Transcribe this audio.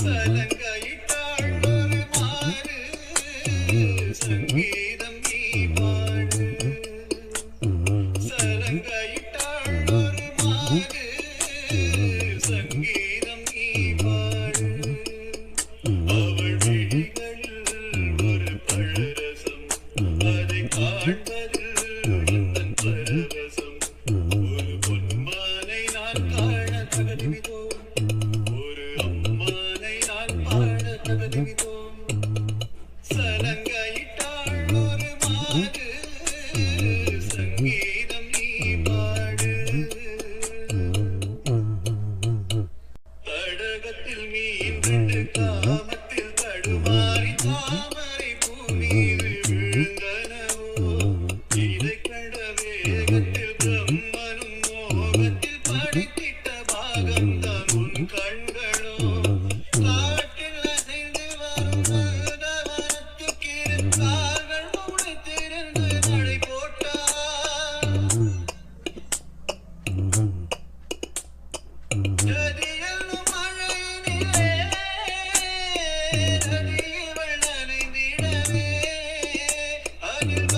சலங்கையிட்டாள் ஒரு மாறு சங்கீதம் நீ பாடு சலங்கையிட்டாள் ஒரு மாறு சங்கீதம் நீ பாடு அவள் விழிகளில் ஒரு பழரசம் அதை காண்பதில் எந்தன் பரவசம் ஒரு பொன்மானை நான் காண தகுதிமிதோ ஒரு அம்மானை நான் பாட தகுதிமிதோ சலங்கையிட்டாள் ஒரு மாறு சங்கீதம் நீ பாடு தடகத்தில் மீன் கண்டு காமத்தில் தடுமாறி தாமரை பூமீது விழுந்தனவோ இதை கண்ட வேகத்தில் பிரம்மனும் மோகத்தில் படித்திட்ட பாகம்தான் உன் கண்களோ காட்டில் அசைந்து வரும் மருதவனத்துக்கிரு கால்கள் முளைத்திருந்து நடை போட்டார் நதியெல்லும் மழையினிலே நதியவள் நனைந்திடவே அதில்